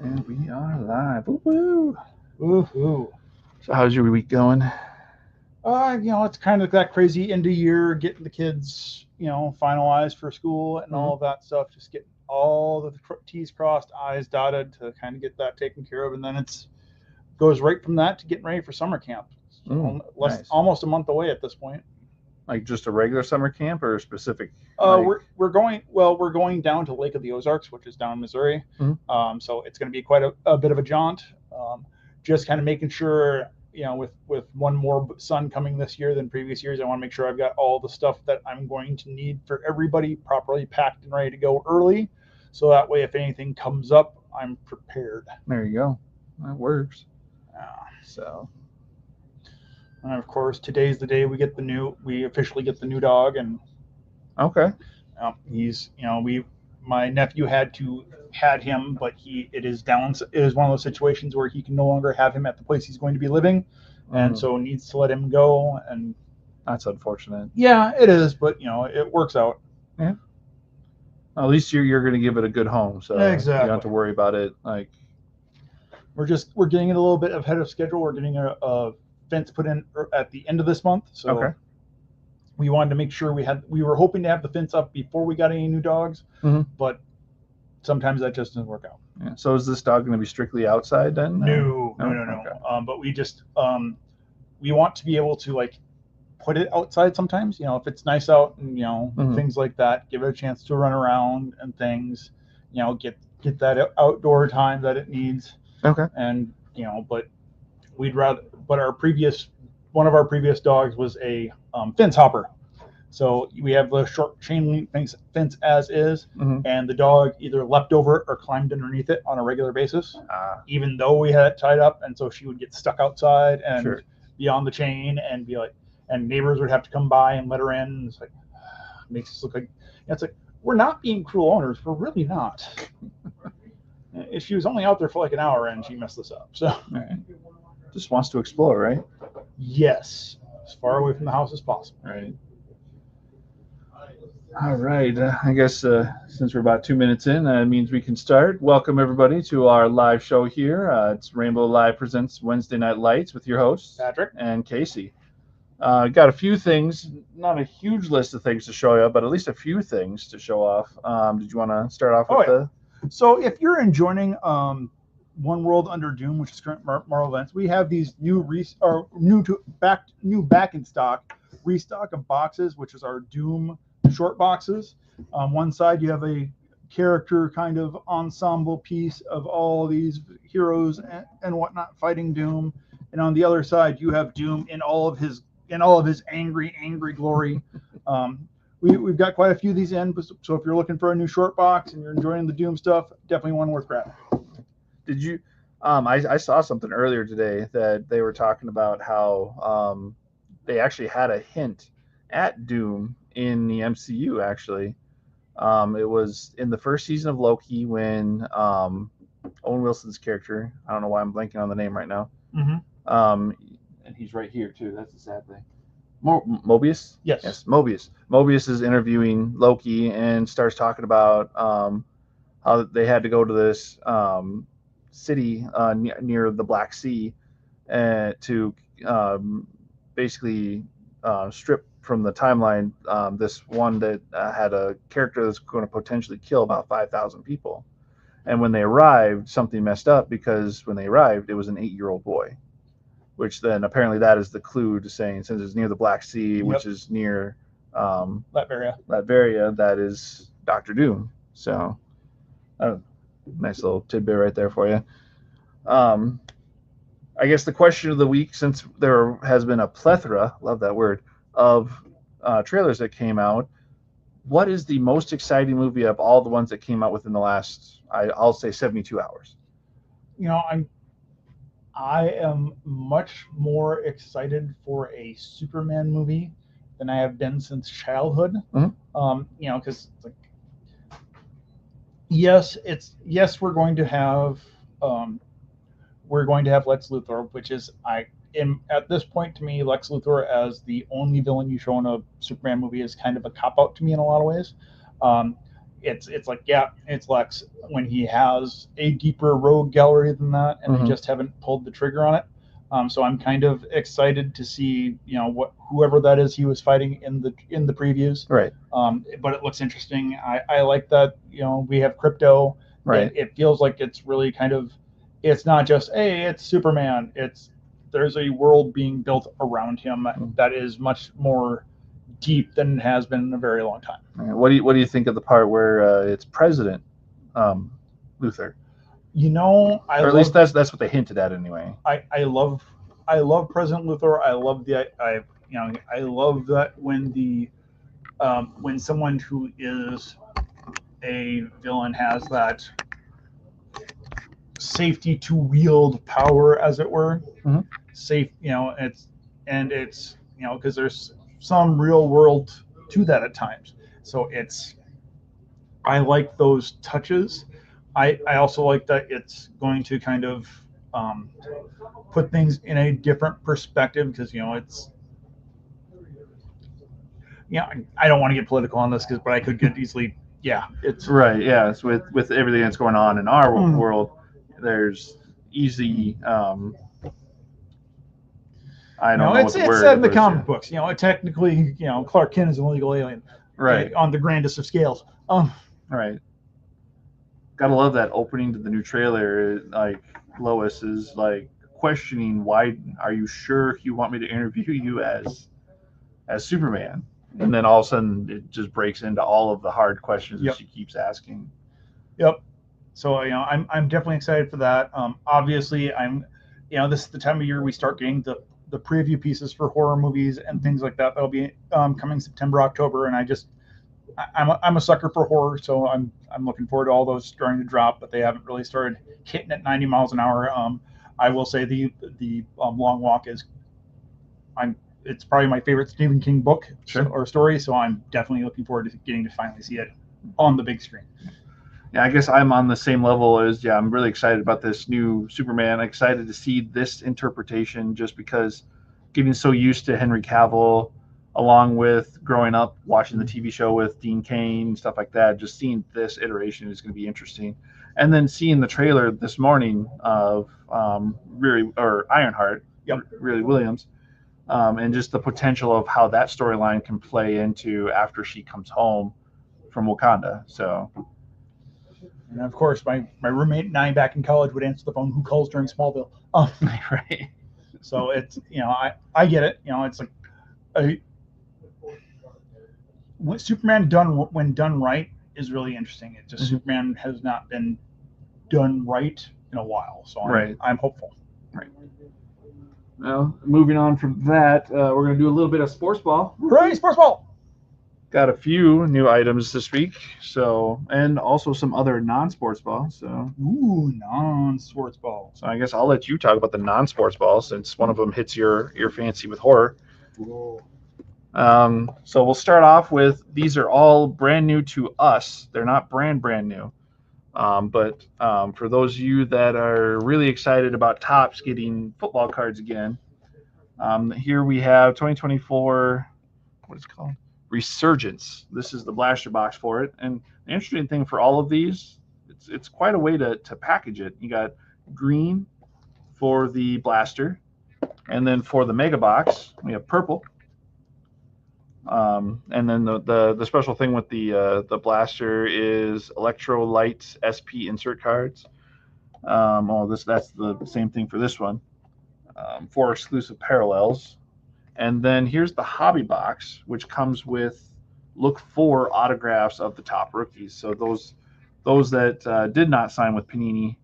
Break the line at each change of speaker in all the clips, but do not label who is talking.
And we are live. Woo-woo.
Woohoo.
So how's your week going?
It's kind of that crazy end of year, getting the kids, finalized for school and
Mhm.
all of that stuff. Just getting all the T's crossed, I's dotted to kind of get that taken care of, and then it's goes right from that to getting ready for summer camp.
Nice.
Almost a month away at this point.
Like just a regular summer camp or a specific like
We're going down to Lake of the Ozarks, which is down in Missouri.
Mhm.
So it's going to be quite a bit of a jaunt. Just kind of making sure, with one more son coming this year than previous years, I want to make sure I've got all the stuff that I'm going to need for everybody properly packed and ready to go early, so that way if anything comes up, I'm prepared.
There you go. That works.
Uh,
So
and of course, today's the day we officially get the new dog, and
okay.
he's, my nephew had him, but it is down. It is one of those situations where he can no longer have him at the place he's going to be living, and
Mm,
so needs to let him go. And
that's unfortunate.
yeah, it is, but it works out.
Yeah. At least you're gonna give it a good home, so you don't have
Exactly.
to worry about it. Like
We're getting it a little bit ahead of schedule. We're getting a fence put in at the end of this month,
okay.
so we wanted to make sure we were hoping to have the fence up before we got any new dogs,
hmm
but sometimes that just doesn't work out.
Yeah. So is this dog gonna be strictly outside then?
No, no,
No.
no, no.
Okay.
But we want to be able to like put it outside sometimes. If it's nice out and
hmm
things like that, give it a chance to run around and things. Get that outdoor time that it needs,
Okay.
and but we'd rather. But our previous one of our previous dogs was a fence hopper. So we have the short chain link fence as is,
hmm
and the dog either leapt over it or climbed underneath it on a regular basis,
Ah,
even though we had it tied up. And so she would get stuck outside and
sure.
be on the chain and be like, and neighbors would have to come by and let her in. And it's like, makes us look like, it's like, we're not being cruel owners. We're really not. She was only out there for like an hour and she messed this up. So,
All right. Just wants to explore, right?
yes, as far away from the house as possible.
Right. All right. I guess since we're about 2 minutes in, that means we can start. Welcome, everybody, to our live show here. It's Rainbow Live Presents Wednesday Night Lights with your hosts
Patrick?
and Casey. Got a few things, not a huge list of things to show you, but at least a few things to show off. Did you want to start off
Oh,
with
yeah.
the.
So if you're enjoying One World Under Doom, which is current Marvel events, we have these new back in stock restock of boxes, which is our Doom short boxes. On one side, you have a character kind of ensemble piece of all these heroes and whatnot fighting Doom, and on the other side, you have Doom in all of his angry glory. Um, we've got quite a few of these in. So if you're looking for a new short box and you're enjoying the Doom stuff, definitely one worth grabbing.
Did you? I saw something earlier today that they were talking about how they actually had a hint at Doom in the MCU, actually. It was in the first season of Loki when Owen Wilson's character, I don't know why I'm blanking on the name right now,
Mm-hmm.
um, and he's right here too. That's the sad thing. Mobius?
Yes.
Yes, Mobius. Mobius is interviewing Loki and starts talking about how they had to go to this city near the Black Sea to basically strip from the timeline this one that had a character that's going to potentially kill about 5,000 people. And when they arrived, something messed up because when they arrived, it was an 8-year-old boy, which then apparently that is the clue to saying since it's near the Black Sea, which
Yep.
is near
Latveria.
Latveria, that is Doctor Doom. So, nice little tidbit right there for you. Um, I guess the question of the week, since there has been a plethora, love that word, of trailers that came out, what is the most exciting movie of all the ones that came out within the last, I'll say, 72 hours?
I am much more excited for a Superman movie than I have been since childhood.
Mhm.
Because like, yes, um, we're going to have Lex Luthor, which is I am at this point to me Lex Luthor as the only villain you show in a Superman movie is kind of a cop out to me in a lot of ways. Um, it's like, yeah, it's Lex when he has a deeper rogue gallery than that, and they just haven't pulled the trigger on it. So I'm kind of excited to see, what whoever that is he was fighting in the previews.
Right.
But it looks interesting. I like that. We have Crypto.
Right.
It feels like it's really kind of, it's not just, hey, it's Superman. There's a world being built around him that is much more deep than it has been in a very long time.
What do you think of the part where it's President Luthor?
Or
at least that's what they hinted at anyway.
I love President Luthor. I love I love that when someone who is a villain has that safety to wield power, as it were. Safe, it's because there's some real world to that at times. So I like those touches. I also like that it's going to kind of put things in a different perspective, because I don't want to get political on this, but I could get easily. It's
right. Yeah, it's with everything that's going on in our world. There's easy. I don't know
it's
what the word
said in the
is,
comic books. Technically, Clark Kent is an illegal alien,
right?
On the grandest of scales.
Right. Gotta love that opening to the new trailer. Like Lois is like questioning, why are you sure you want me to interview you as Superman? And then all of a sudden it just breaks into all of the hard questions that she keeps asking.
Yep. So I'm definitely excited for that. Obviously, this is the time of year we start getting the preview pieces for horror movies and things like that. That'll be coming September, October, and I'm a sucker for horror, so I'm looking forward to all those starting to drop, but they haven't really started hitting at 90 miles an hour. I will say the Long Walk it's probably my favorite Stephen King book or story, so I'm definitely looking forward to getting to finally see it on the big screen.
Yeah, I guess I'm on the same level as, I'm really excited about this new Superman. Excited to see this interpretation, just because getting so used to Henry Cavill, along with growing up watching the TV show with Dean Cain, stuff like that, just seeing this iteration is going to be interesting. And then seeing the trailer this morning of Ironheart, Riri Williams, and just the potential of how that storyline can play into after she comes home from Wakanda. So.
And of course, my roommate and I back in college would answer the phone, "Who calls during Smallville?"
Right.
So it's I get it. It's like what Superman when done right is really interesting. It's just Superman has not been done right in a while, so I'm hopeful.
Right. Well, moving on from that, we're going to do a little bit of sports ball.
Hooray, sports ball!
Got a few new items this week, and also some other non-sports ball. So
non-sports ball.
So I guess I'll let you talk about the non-sports ball, since one of them hits your fancy with horror.
Cool.
So we'll start off with, these are all brand new to us. They're not brand new. But for those of you that are really excited about Topps getting football cards again, here we have 2024. What is it called? Resurgence. This is the blaster box for it. And the interesting thing for all of these, it's quite a way to package it. You got green for the blaster, and then for the mega box we have purple. And then the special thing with the blaster is electrolyte SP insert cards. That's the same thing for this one. 4 exclusive parallels. And then here's the hobby box, which comes with look for autographs of the top rookies. So those that did not sign with Panini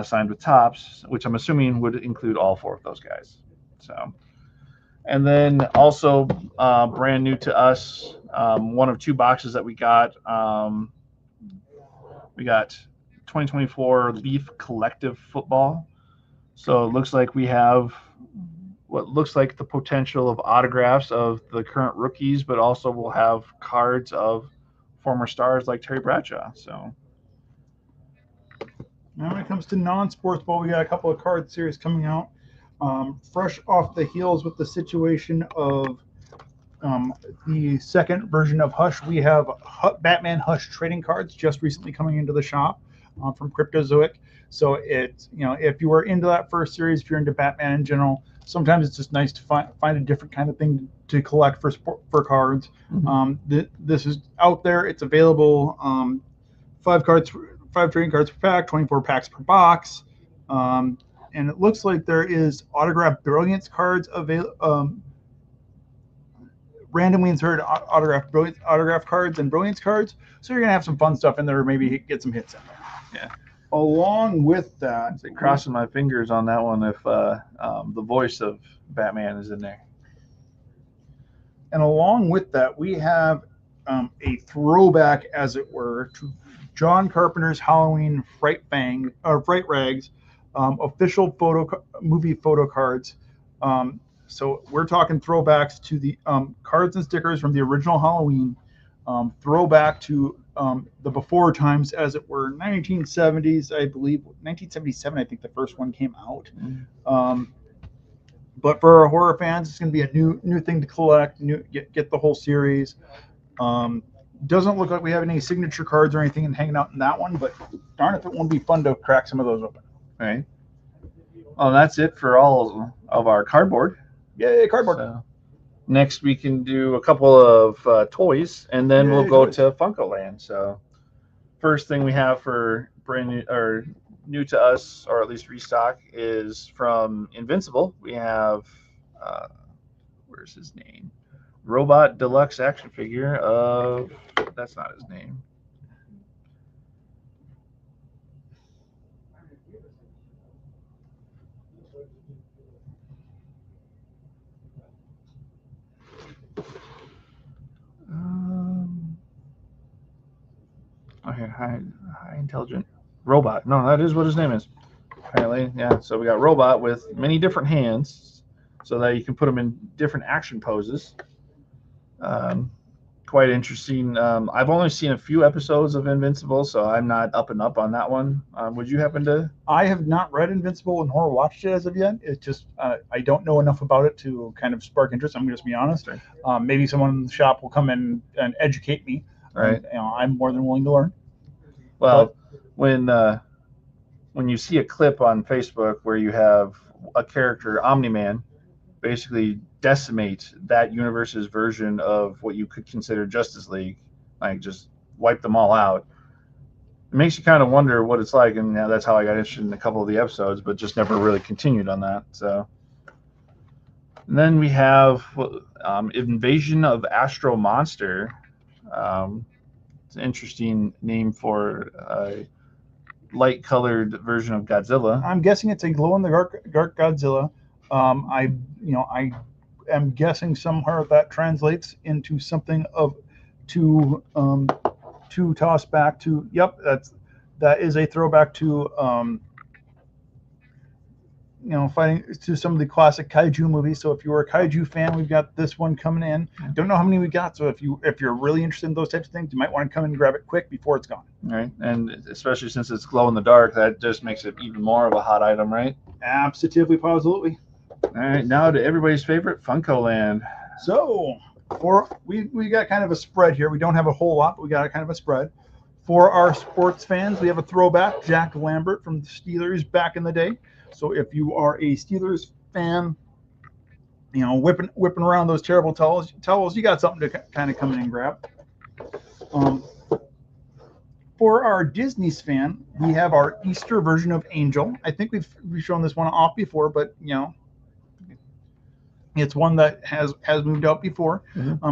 signed with Topps, which I'm assuming would include all 4 of those guys. So, and then also brand new to us, one of 2 boxes that we got. We got 2024 Leaf Collective Football. So it looks like we have what looks like the potential of autographs of the current rookies, but also we'll have cards of former stars like Terry Bradshaw. So
now when it comes to non-sports ball, we got a couple of card series coming out, fresh off the heels with the situation of the second version of Hush. We have Batman Hush trading cards just recently coming into the shop from Cryptozoic. So it's, if you were into that first series, if you're into Batman in general, sometimes it's just nice to find a different kind of thing to collect for cards. This is out there. It's available. 5 trading cards per pack, 24 packs per box. And it looks like there is autographed Brilliance cards available. Randomly inserted autographed cards and Brilliance cards. So you're gonna have some fun stuff in there. Maybe get some hits in there.
Yeah.
Along with that,
crossing my fingers on that one if the voice of Batman is in there.
And along with that, we have a throwback, as it were, to John Carpenter's Halloween Fright Rags official movie photo cards. So we're talking throwbacks to the cards and stickers from the original Halloween, throwback to the before times, as it were, 1970s, I believe, 1977. I think the first one came out. But for our horror fans, it's going to be a new thing to collect. Get the whole series. Doesn't look like we have any signature cards or anything hanging out in that one, but darn if it won't be fun to crack some of those open.
All right. Well, that's it for all of our cardboard.
Yay, cardboard.
So next we can do a couple of toys, and then we'll go to Funko Land. So first thing we have for brand new or new to us, or at least Restock, is from Invincible. We have where's his name? Robot Deluxe action figure of, that's not his name. Okay, high intelligent robot. No, that is what his name is. Apparently, yeah. So we got Robot with many different hands, so that you can put them in different action poses. Quite interesting. I've only seen a few episodes of Invincible, so I'm not up on that one. Would you happen to?
I have not read Invincible nor watched it as of yet. It's just I don't know enough about it to kind of spark interest. I'm going to just be honest. Maybe someone in the shop will come in and educate me.
Right.
And, I'm more than willing to learn.
Well, when you see a clip on Facebook where you have a character, Omni-Man, basically decimate that universe's version of what you could consider Justice League, like just wipe them all out, it makes you kind of wonder what it's like. And that's how I got interested in a couple of the episodes, but just never really continued on that. So, and then we have Invasion of Astro Monster. It's an interesting name for a light-colored version of Godzilla.
I'm guessing it's a glow-in-the-dark Godzilla. I am guessing somewhere that translates into something of to toss back to. Yep, that is a throwback to fighting to some of the classic kaiju movies. So if you're a kaiju fan, we've got this one coming in. Don't know how many we got, so if you're really interested in those types of things, you might want to come and grab it quick before it's gone.
Right, and especially since it's glow in the dark, that just makes it even more of a hot item, right?
Absolutely, positively.
All right, now to everybody's favorite, Funko Land.
So we got kind of a spread here. We don't have a whole lot, but we got kind of a spread. For our sports fans, we have a throwback, Jack Lambert from the Steelers back in the day. So if you are a Steelers fan, whipping around those terrible towels, you got something to kind of come in and grab. For our Disney's fan, we have our Easter version of Angel. I think we've shown this one off before, but it's one that has moved out before.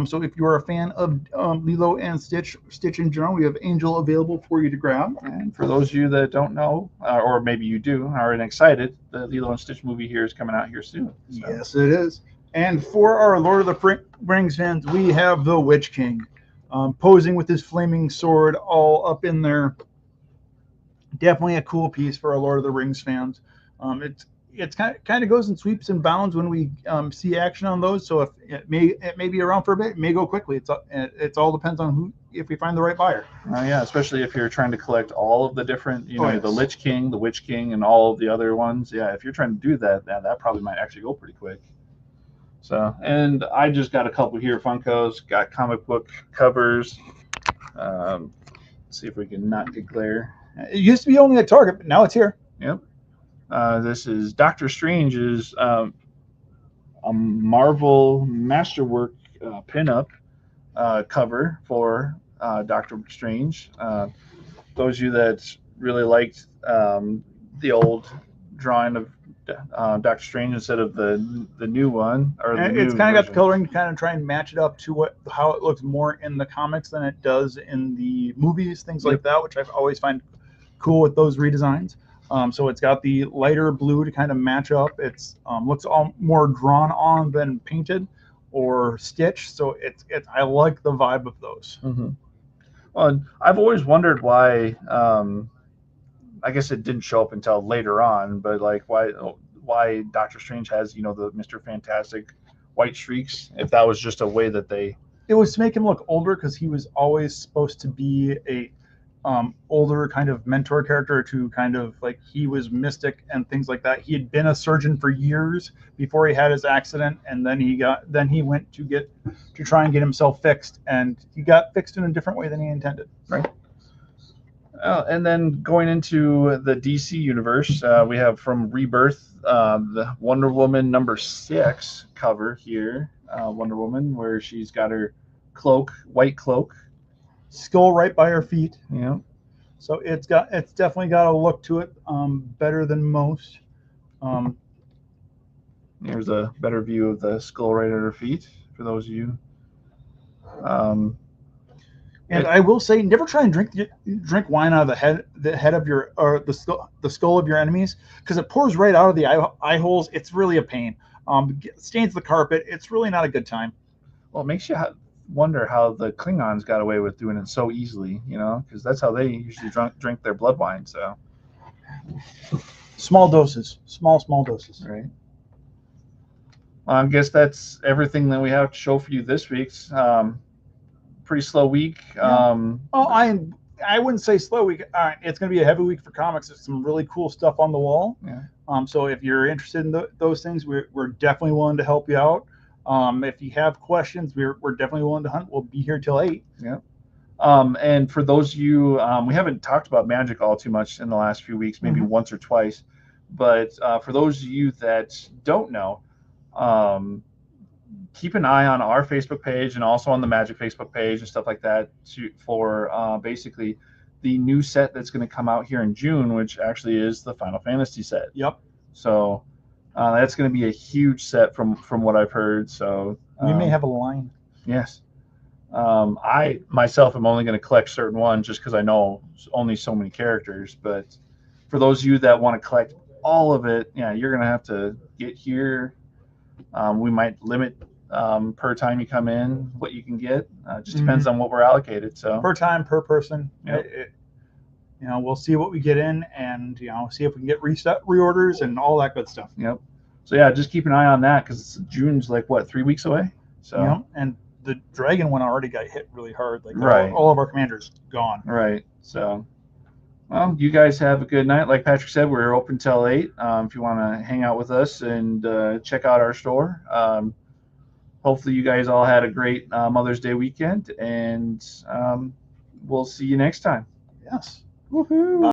So if you're a fan of Lilo and Stitch in general, we have Angel available for you to grab.
And for those of you that don't know, or maybe you do, are excited, the Lilo and Stitch movie here is coming out here soon.
So. Yes, it is. And for our Lord of the Rings fans, we have the Witch King, posing with his flaming sword all up in there. Definitely a cool piece for our Lord of the Rings fans. It's kind of goes in sweeps and bounds when we see action on those. So if it may be around for a bit, it may go quickly. It's all depends on if we find the right buyer.
Yeah, especially if you're trying to collect all of the different, the Lich King, the Witch King, and all of the other ones. Yeah, if you're trying to do that, that probably might actually go pretty quick. So, and I just got a couple here Funkos, got comic book covers. Let's see if we can not get glare.
It used to be only at Target, but now it's here.
Yep. This is Doctor Strange's a Marvel Masterwork pinup cover for Doctor Strange. Those of you that really liked the old drawing of Doctor Strange instead of the new one, or the
It's
new
kind of got the
version.
coloring to kind of try and match it up to how it looks more in the comics than it does in the movies, things like that, which I've always find cool with those redesigns. So it's got the lighter blue to kind of match up. It's looks all more drawn on than painted or stitched. So it's I like the vibe of those.
Mm-hmm. Well, I've always wondered why. I guess it didn't show up until later on, but like why Doctor Strange has the Mr. Fantastic white streaks? If that was just a way that they.
It was to make him look older because he was always supposed to be a older kind of mentor character to kind of like he was mystic and things like that. He had been a surgeon for years before he had his accident, and then he went to try and get himself fixed, and he got fixed in a different way than he intended.
Right. And then going into the DC universe, we have from Rebirth the Wonder Woman #6 cover here. Wonder Woman, where she's got her white cloak,
skull right by her feet.
Yeah.
So it's definitely got a look to it, better than most.
Here's a better view of the skull right at her feet for those of you.
And I will say, never try and drink wine out of the head of your or the skull of your enemies, because it pours right out of the eye holes. It's really a pain. Stains the carpet. It's really not a good time.
Well, it makes you wonder how the Klingons got away with doing it so easily, because that's how they usually drink their blood wine. So
small doses, small doses.
Right. I guess that's everything that we have to show for you this week. Pretty slow week.
Yeah. I wouldn't say slow week. It's going to be a heavy week for comics. There's some really cool stuff on the wall.
Yeah.
So if you're interested in those things, we're definitely willing to help you out. If you have questions, we're definitely willing to hunt. We'll be here till 8.
Yeah. And for those of you, we haven't talked about Magic all too much in the last few weeks, maybe once or twice. But for those of you that don't know, keep an eye on our Facebook page and also on the Magic Facebook page and stuff like that for basically the new set that's going to come out here in June, which actually is the Final Fantasy set.
Yep.
So that's going to be a huge set from what I've heard. So
we may have a line.
Yes. I myself am only going to collect certain ones just because I know only so many characters. But for those of you that want to collect all of it, you're going to have to get here. We might limit per time you come in what you can get. Just depends on what we're allocated. So
per time, per person.
Yep.
We'll see what we get in, and see if we can get reorders and all that good stuff.
Yep. So just keep an eye on that because June's like 3 weeks away. So
and the dragon one already got hit really hard. Like
right.
all of our commanders gone.
Right. So. Well, you guys have a good night. Like Patrick said, we're open till 8. If you want to hang out with us and check out our store. Hopefully you guys all had a great Mother's Day weekend, and we'll see you next time.
Yes. Woohoo.